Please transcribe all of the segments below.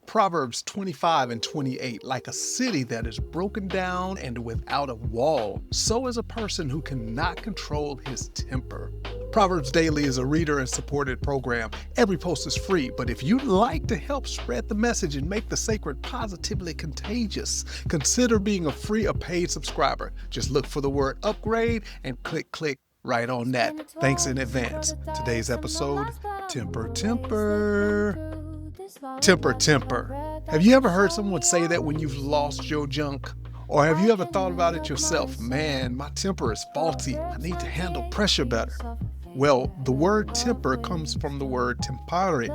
Proverbs 25:28, like a city that is broken down and without a wall, so is a person who cannot control his temper. Proverbs Daily is a reader and supported program. Every post is free, but if you'd like to help spread the message and make the sacred positively contagious, consider being a free or paid subscriber. Just look for the word upgrade and click right on that. Thanks in advance. Today's episode, Temper. Temper. Have you ever heard someone say that when you've lost your junk? Or have you ever thought about it yourself? Man, my temper is faulty. I need to handle pressure better. Well, the word temper comes from the word tempare,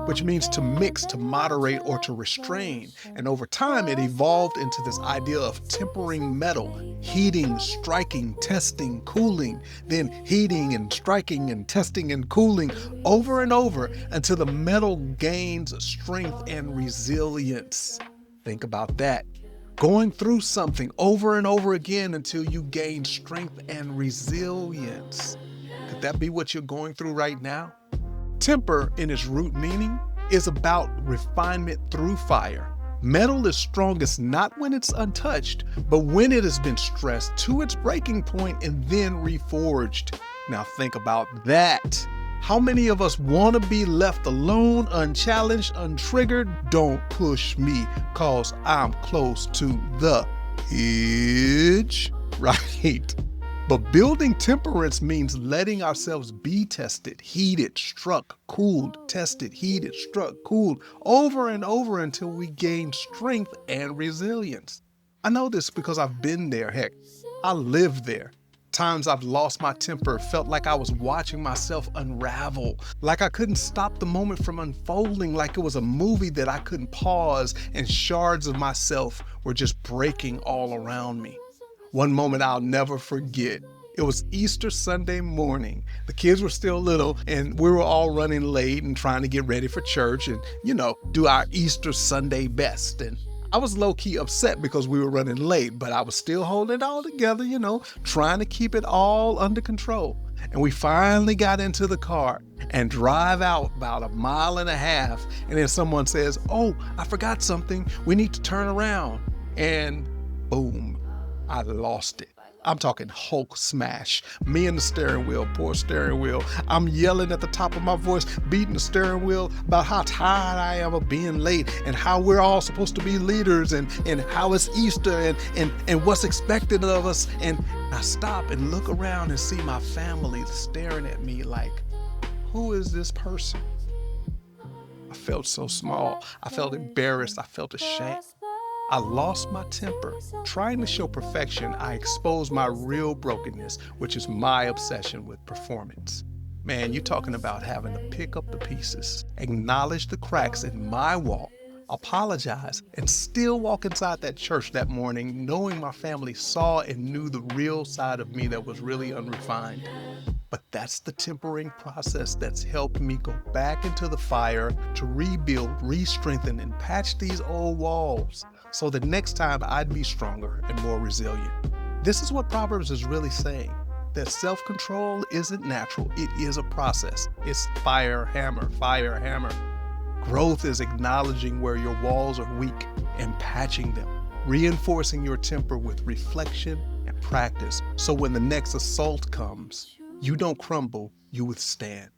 which means to mix, to moderate, or to restrain. And over time, it evolved into this idea of tempering metal, heating, striking, testing, cooling, then heating and striking and testing and cooling over and over until the metal gains strength and resilience. Think about that. Going through something over and over again until you gain strength and resilience. Could that be what you're going through right now? Temper, in its root meaning, is about refinement through fire. Metal is strongest not when it's untouched, but when it has been stressed to its breaking point and then reforged. Now think about that. How many of us want to be left alone, unchallenged, untriggered? Don't push me, cause I'm close to the edge, right? But building temperance means letting ourselves be tested, heated, struck, cooled, tested, heated, struck, cooled, over and over until we gain strength and resilience. I know this because I've been there. Heck, I lived there. Times I've lost my temper, felt like I was watching myself unravel, like I couldn't stop the moment from unfolding, like it was a movie that I couldn't pause, and shards of myself were just breaking all around me. One moment I'll never forget. It was Easter Sunday morning. The kids were still little and we were all running late and trying to get ready for church and, do our Easter Sunday best. And I was low-key upset because we were running late, but I was still holding it all together, trying to keep it all under control. And we finally got into the car and drive out about 1.5 miles. And then someone says, "Oh, I forgot something. We need to turn around." And boom. I lost it. I'm talking Hulk smash. Me and the steering wheel, poor steering wheel. I'm yelling at the top of my voice, beating the steering wheel about how tired I am of being late and how we're all supposed to be leaders and how it's Easter and what's expected of us. And I stop and look around and see my family staring at me like, who is this person? I felt so small. I felt embarrassed. I felt ashamed. I lost my temper. Trying to show perfection, I exposed my real brokenness, which is my obsession with performance. Man, you're talking about having to pick up the pieces, acknowledge the cracks in my wall, apologize, and still walk inside that church that morning knowing my family saw and knew the real side of me that was really unrefined. But that's the tempering process that's helped me go back into the fire to rebuild, re-strengthen, and patch these old walls so that next time I'd be stronger and more resilient. This is what Proverbs is really saying, that self-control isn't natural, it is a process. It's fire, hammer, fire, hammer. Growth is acknowledging where your walls are weak and patching them, reinforcing your temper with reflection and practice so when the next assault comes, you don't crumble, you withstand.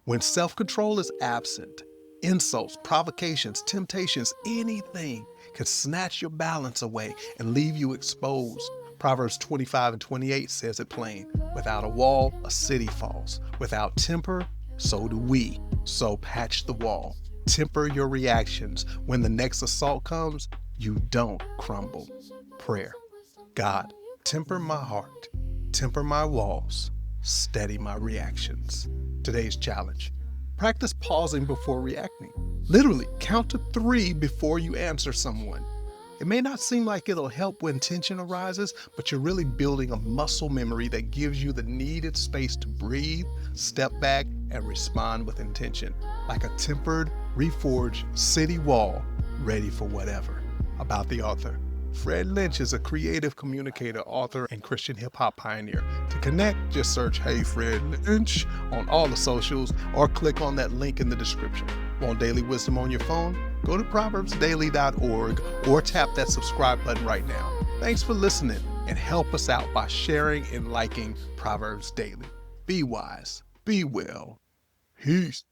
When self-control is absent, insults, provocations, temptations, anything can snatch your balance away and leave you exposed. Proverbs 25:28 says it plain. Without a wall, a city falls. Without temper, so do we. So patch the wall. Temper your reactions. When the next assault comes, you don't crumble. Prayer. God, temper my heart. Temper my walls. Steady my reactions. Today's challenge. Practice pausing before reacting. Literally, count to 3 before you answer someone. It may not seem like it'll help when tension arises, but you're really building a muscle memory that gives you the needed space to breathe, step back, and respond with intention. Like a tempered, reforged city wall, ready for whatever. About the author. Fred Lynch is a creative communicator, author, and Christian hip-hop pioneer. To connect, just search Hey Fred Lynch on all the socials or click on that link in the description. Want daily wisdom on your phone? Go to proverbsdaily.org or tap that subscribe button right now. Thanks for listening, and help us out by sharing and liking Proverbs Daily. Be wise, be well. Peace.